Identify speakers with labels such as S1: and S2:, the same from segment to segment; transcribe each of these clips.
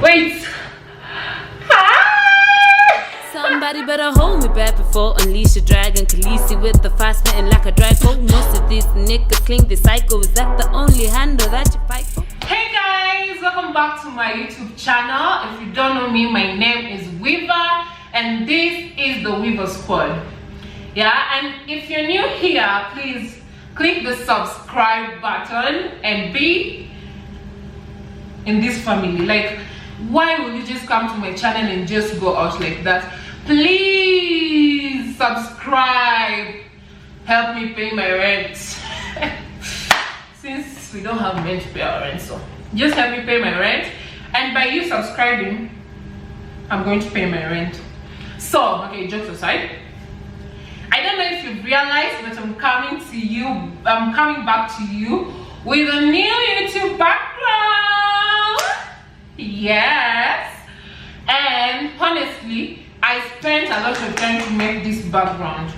S1: Wait.
S2: Somebody better hold me back before unleash a dragon. Khaleesi with the fast spitting like a dragon. Most of these niggas cling the cycle. Is that the only handle that you fight for?
S1: Hey guys, welcome back to my YouTube channel. If you don't know me, my name is Weaver and this is the Weaver Squad. Yeah, and if you're new here, please click the subscribe button and be in this family. Like, why would you just come to my channel and just go out like that? Please subscribe, help me pay my rent. Since we don't have money to pay our rent, so just help me pay my rent, and by you subscribing I'm going to pay my rent. So okay, jokes aside, I don't know if you've realized, but I'm coming back to you with a new YouTube background. Yes, and honestly, I spent a lot of time to make this background.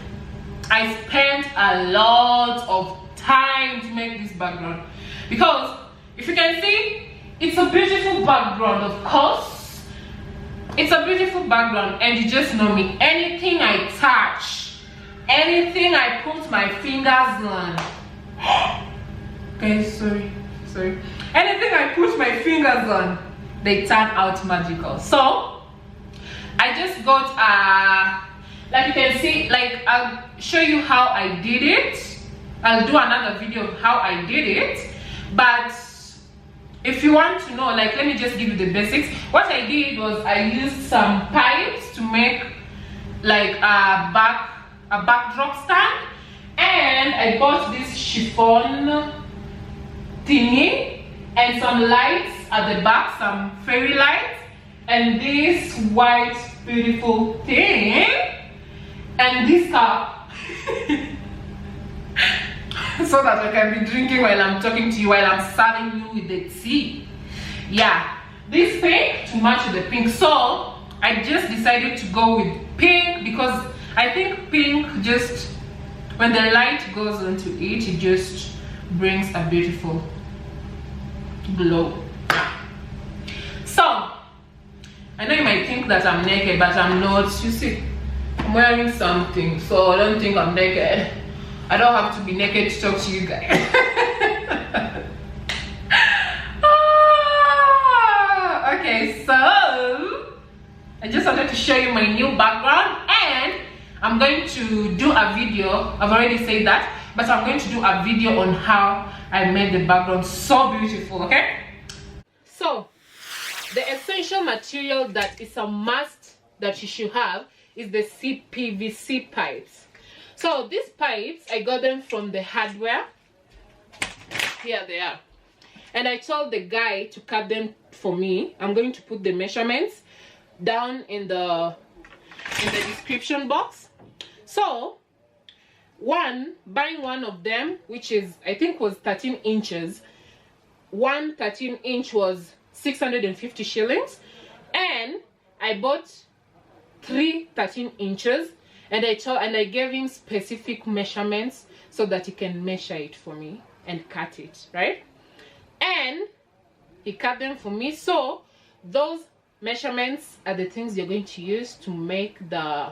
S1: I spent a lot of time to make this background because if you can see, it's a beautiful background. Of course, it's a beautiful background, and you just know me. Anything I touch, anything I put my fingers on, okay, sorry, anything I put my fingers on, they turn out magical. So I just got like you can see, like I'll show you how I did it. I'll do another video of how I did it, but if you want to know, like, let me just give you the basics. What I did was I used some pipes to make like a backdrop stand, and I bought this chiffon thingy and some lights at the back, some fairy lights, and this white beautiful thing, and this cup so that I can be drinking while I'm talking to you, while I'm serving you with the tea. Yeah, this pink to match the pink. So I just decided to go with pink because I think pink, just when the light goes onto it, it just brings a beautiful glow. So I know you might think that I'm naked, but I'm not. You see, I'm wearing something, so I don't think I'm naked. I don't have to be naked to talk to you guys. Okay, so I just wanted to show you my new background, and I'm going to do a video. I've already said that, but I'm going to do a video on how I made the background so beautiful. Okay, so the essential material that is a must that you should have is the Cpvc pipes. So these pipes, I got them from the hardware. Here they are, and I told the guy to cut them for me. I'm going to put the measurements down in the description box. So buying one of them, which is, I think, was 13 inches. One 13-inch was 650 shillings, and I bought 3 13 inches, and I gave him specific measurements so that he can measure it for me and cut it, right? And he cut them for me. So those measurements are the things you're going to use to make the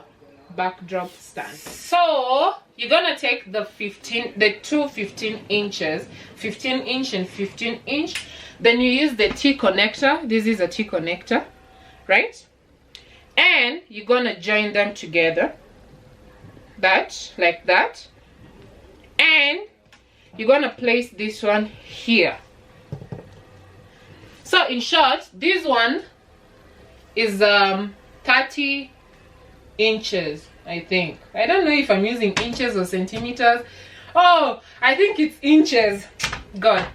S1: backdrop stand. So you're gonna take the 2 15 inches, 15 inch and 15 inch. Then you use the T connector. This is a T connector, right? And you're gonna join them together, like that, and you're gonna place this one here. So in short, this one is 30 inches, I think. I don't know if I'm using inches or centimeters. Oh, I think it's inches. God.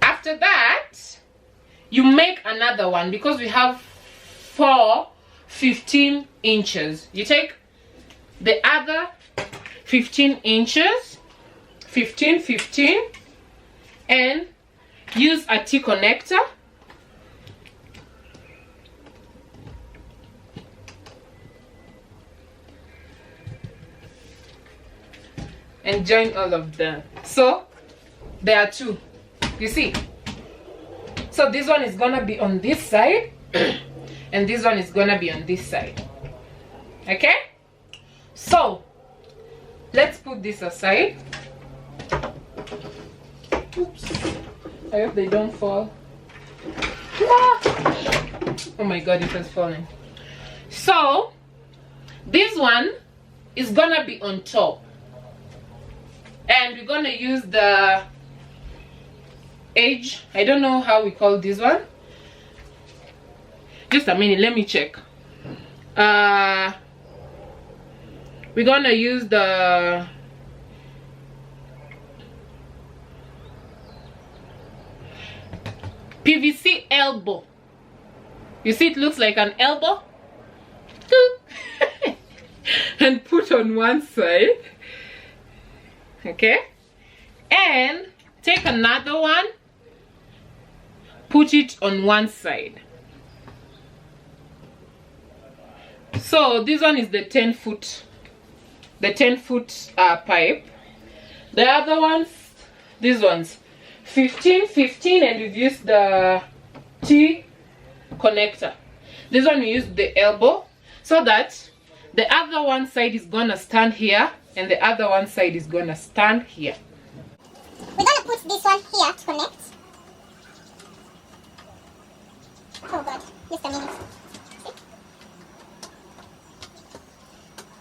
S1: After that, you make another one because we have 4 15 inches. You take the other 15 inches, 15, and use a T connector. And join all of them. So there are 2. You see, So this one is gonna be on this side and this one is gonna be on this side. Okay, so let's put this aside. Oops, I hope they don't fall. Oh my god, it was falling. So this one is gonna be on top and we're gonna use the edge. I don't know how we call this one. Just a minute, let me check. We're gonna use the PVC elbow. You see, it looks like an elbow. And put on one side. Okay, and take another one, put it on one side. So this one is the 10-foot pipe. The other ones, these ones 15, and we've used the T connector. This one we use the elbow, so that the other one side is gonna stand here and the other one side is gonna stand here.
S3: We're gonna put this one here to connect. Oh god, just a minute.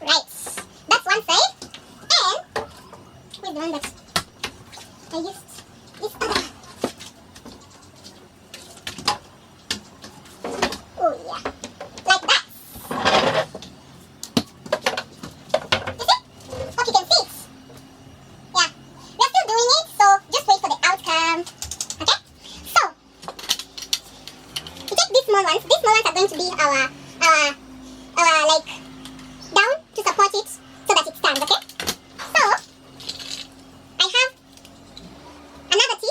S3: Right, that's one side. And where's the one that I used? This other. Oh yeah, like that. You see? Hope you can see it. Yeah, we're still doing it, so just wait for the outcome. Okay? So, we take these small ones. These small ones are going to be our like down to support it so that it stands. Okay? So, I have another T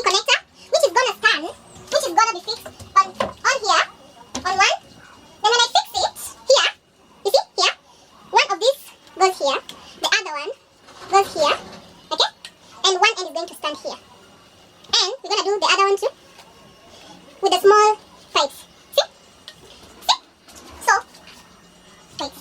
S3: connector, which is gonna stand, which is gonna be fixed on here, on one. Then when I fix it here, you see here, one of these goes here, the other one goes here, okay? And one end is going to stand here. And we're gonna do the other one too with the small pipes. See? See? So, wait.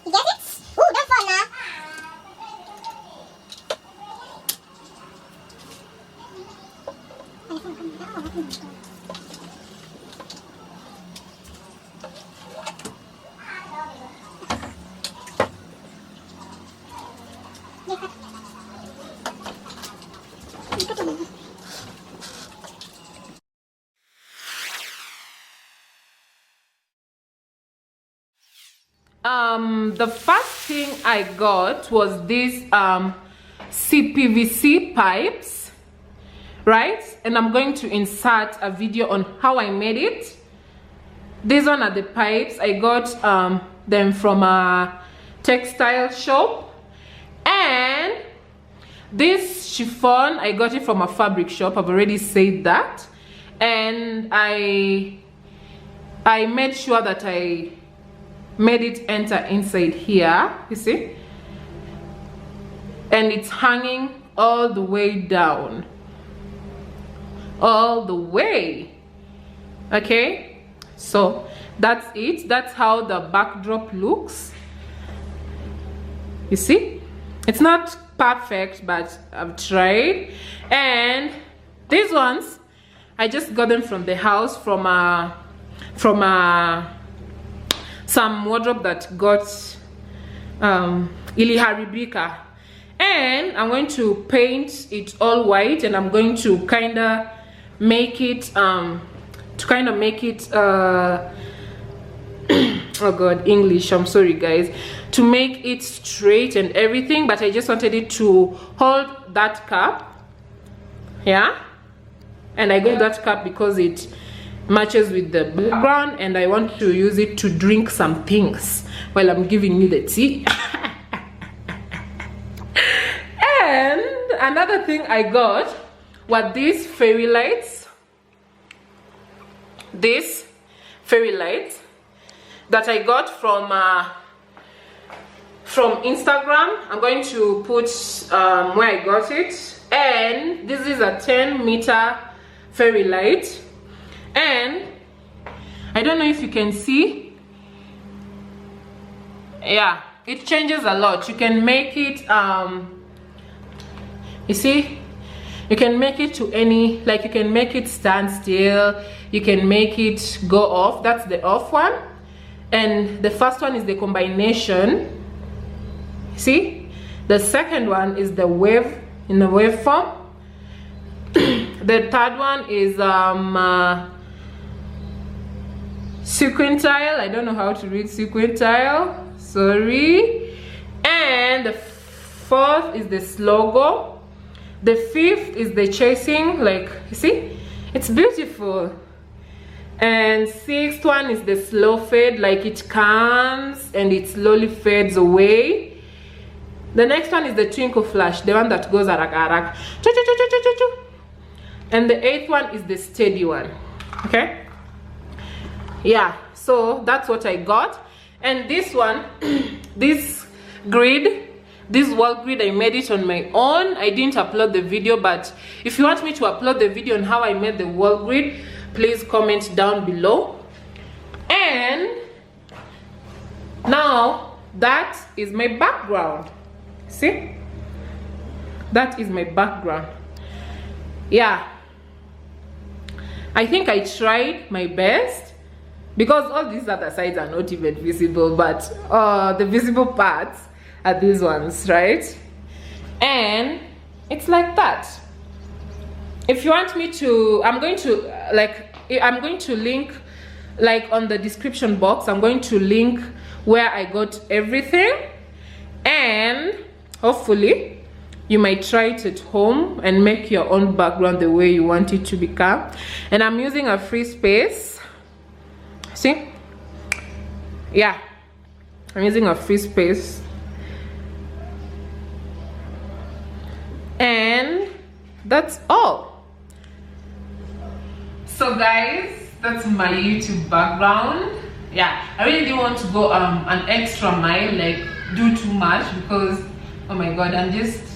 S3: You get it? Ooh, don't fall now.
S1: The first thing I got was these Cpvc pipes, right? And I'm going to insert a video on how I made it. These one are the pipes. I got them from a textile shop. And this chiffon, I got it from a fabric shop. I've already said that. And I made sure that I made it enter inside here, you see, and it's hanging all the way down, all the way. Okay, so that's it. That's how the backdrop looks. You see, it's not perfect, but I've tried. And these ones, I just got them from the house, from some wardrobe that got iliharibika, and I'm going to paint it all white, and I'm going to kind of make it oh god, English, I'm sorry guys, to make it straight and everything, but I just wanted it to hold that cup. Yeah, and I got that cup because it matches with the background, and I want to use it to drink some things while I'm giving you the tea. And another thing I got were these fairy lights. These fairy lights that I got from Instagram. I'm going to put where I got it. And this is a 10-meter fairy light, and I don't know if you can see. Yeah, it changes a lot. You can make it you see, you can make it to any, like you can make it stand still, you can make it go off. That's the off one, and the first one is the combination. See, the second one is the wave, in the waveform. The third one is sequential. I don't know how to read sequential, sorry. And the fourth is the slow go. The fifth is the chasing, like you see, it's beautiful. And sixth one is the slow fade, like it comes and it slowly fades away. The next one is the twinkle flash, the one that goes arak arak. And the eighth one is the steady one. Okay, yeah, so that's what I got. And this one, this grid, this wall grid, I made it on my own. I didn't upload the video, but if you want me to upload the video on how I made the wall grid, please comment down below. And now that is my background. See, that is my background. Yeah, I think I tried my best, because all these other sides are not even visible, but the visible parts are these ones, right? And it's like that. If you want me to, I'm going to link, like on the description box, I'm going to link where I got everything, and hopefully you might try it at home and make your own background the way you want it to become. And I'm using a free space. See, yeah, I'm using a free space. And that's all. So guys, that's my YouTube background. Yeah, I really didn't want to go an extra mile, like do too much, because oh my god, I'm just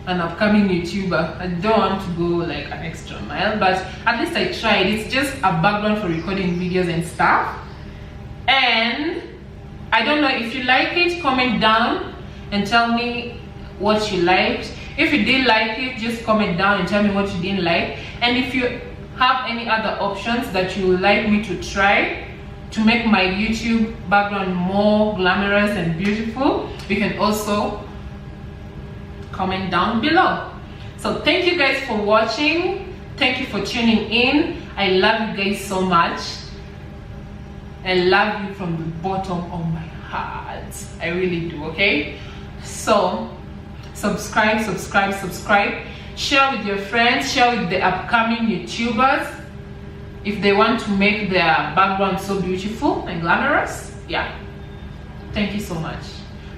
S1: an upcoming YouTuber. I don't want to go like an extra mile, but at least I tried. It's just a background for recording videos and stuff. And I don't know, if you like it, comment down and tell me what you liked. If you didn't like it, just comment down and tell me what you didn't like. And if you have any other options that you would like me to try to make my YouTube background more glamorous and beautiful, you can also comment down below. So thank you guys for watching. Thank you for tuning in. I love you guys so much. I love you from the bottom of my heart. I really do, okay? So subscribe, share with your friends, share with the upcoming YouTubers if they want to make their background so beautiful and glamorous. Yeah, thank you so much.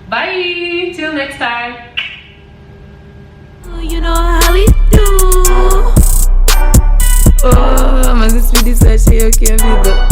S1: Bye, till next time.
S2: You know how we do. Oh, I'm gonna speed this, okay, video.